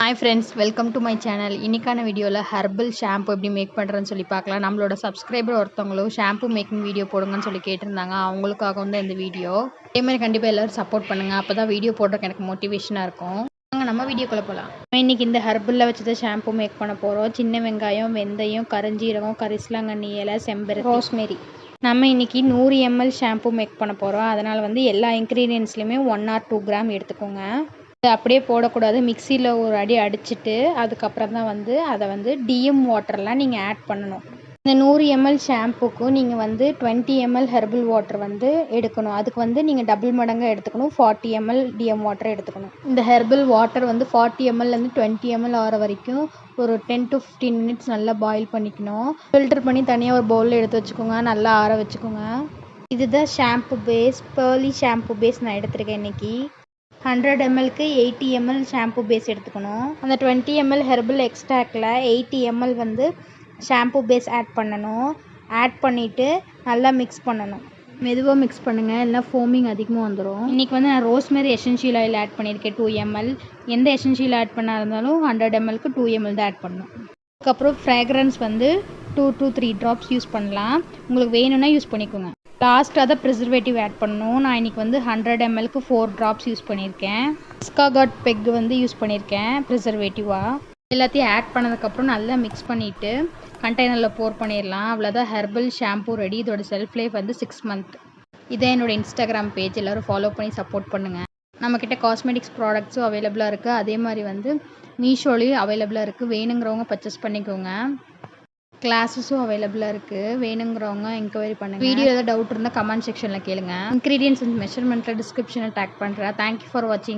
Hi friends, welcome to my channel. இன்றைக்கான வீடியோவில் herbal shampoo எப்படி மேக் பண்ணுறேன்னு சொல்லி பார்க்கலாம். நம்மளோட சப்ஸ்கிரைபர் ஒருத்தவங்களும் ஷாம்பு மேக்கிங் வீடியோ போடுங்கன்னு சொல்லி கேட்டிருந்தாங்க. அவங்களுக்காக வந்து இந்த வீடியோ அதேமாதிரி கண்டிப்பாக எல்லோரும் சப்போர்ட் பண்ணுங்கள். அப்போ தான் வீடியோ போடுறதுக்கு எனக்கு மோட்டிவேஷனாக இருக்கும். நாங்கள் நம்ம வீடியோக்குள்ளே போகலாம். இன்றைக்கி இந்த ஹெர்பலில் வச்சு தான் ஷாம்பு மேக் பண்ண போகிறோம். சின்ன வெங்காயம், வெந்தயம், கரிஞ்சீரகம், கரிசலாங்கண்ணி இலை, செம்பருத்தி, ரோஸ்மேரி. நம்ம இன்றைக்கி 100 ml ஷாம்பு மேக் பண்ண போகிறோம். அதனால் வந்து எல்லா இன்க்ரீடியன்ட்ஸ்லையுமே 1 or 2 கிராம் எடுத்துக்கோங்க. அப்படியே போடக்கூடாது. மிக்சியில் ஒரு அடி அடிச்சுட்டு அதுக்கப்புறம் தான் வந்து அதை வந்து டிஎம் வாட்டர்லாம் நீங்கள் ஆட் பண்ணணும். இந்த 100 ml ஷாம்புக்கு நீங்கள் வந்து 20 ml ஹெர்பல் வாட்டர் வந்து எடுக்கணும். அதுக்கு வந்து நீங்கள் டபுள் மடங்காக எடுத்துக்கணும். 40 ml டிஎம் வாட்டர் எடுத்துக்கணும். இந்த ஹெர்பல் வாட்டர் வந்து 40 mlலேருந்து 20 ml ஆகிற வரைக்கும் ஒரு 10 to 15 minutes நல்லா பாயில் பண்ணிக்கணும். ஃபில்டர் பண்ணி தனியாக ஒரு பவுலில் எடுத்து வச்சுக்கோங்க. நல்லா ஆற வச்சுக்கோங்க. இதுதான் shampoo base, pearly shampoo base நான் எடுத்திருக்கேன் இன்றைக்கி. 100 mlக்கு 80 ml ஷாம்பு பேஸ் எடுத்துக்கணும். அந்த 20 ml ஹெர்பல் எக்ஸ்ட்ராக்டில் 80 ml வந்து ஷாம்பு பேஸ் ஆட் பண்ணணும். ஆட் பண்ணிவிட்டு நல்லா மிக்ஸ் பண்ணணும். மெதுவாக மிக்ஸ் பண்ணுங்கள், இல்லைனா ஃபோமிங் அதிகமாக வந்துடும். இன்றைக்கி வந்து நான் ரோஸ்மேரி எசென்ஷியல் ஆயில் ஆட் பண்ணியிருக்கேன் 2 ml. எந்த எசென்ஷியல் ஆட் பண்ணா இருந்தாலும் 100 mlக்கு 2 ml தான் ஆட் பண்ணணும். அதுக்கப்புறம் ஃப்ராக்ரன்ஸ் வந்து 2 to 3 ட்ராப்ஸ் யூஸ் பண்ணலாம். உங்களுக்கு வேணும்னா யூஸ் பண்ணிக்கோங்க. லாஸ்ட்டாக தான் ப்ரிசர்வேட்டிவ் ஆட் பண்ணணும். நான் இன்றைக்கி வந்து 100 mlக்கு 4 ட்ராப்ஸ் யூஸ் பண்ணியிருக்கேன். ஸ்காகாட் பெக் வந்து யூஸ் பண்ணியிருக்கேன் ப்ரிசர்வேட்டிவாக. எல்லாத்தையும் ஆட் பண்ணதுக்கப்புறம் நல்லா மிக்ஸ் பண்ணிவிட்டு கண்டெய்னரில் போர் பண்ணிடலாம். அவ்வளோதான், ஹெர்பல் ஷாம்பூ ரெடி. இதோட செல்ஃப் லைஃப் வந்து 6 month. இதே என்னோடய இன்ஸ்டாகிராம் பேஜ், எல்லோரும் ஃபாலோ பண்ணி சப்போர்ட் பண்ணுங்கள். நம்மக்கிட்ட காஸ்மெட்டிக்ஸ் ப்ராடக்ட்ஸும் அவைலபிளாக இருக்குது. அதே மாதிரி வந்து மீஷோலையும் அவைலபிளாக இருக்குது. வேணுங்கிறவங்க பர்ச்சேஸ் பண்ணிக்கோங்க. கிளாஸஸும் அவைலபிளாக இருக்குது. வேணுங்கிறவங்க என்கொயரி பண்ணுங்கள். வீடியோ ஏதாவது டவுட் இருந்தால் கமெண்ட் செக்ஷனில் கேளுங்க. இன்க்ரீடியன்ட்ஸ் அண்ட் மெஷர்மெண்ட்டில் டிஸ்கிரிப்ஷனில் டேக் பண்ணுறேன். தேங்க்யூ ஃபார் வாட்சிங்.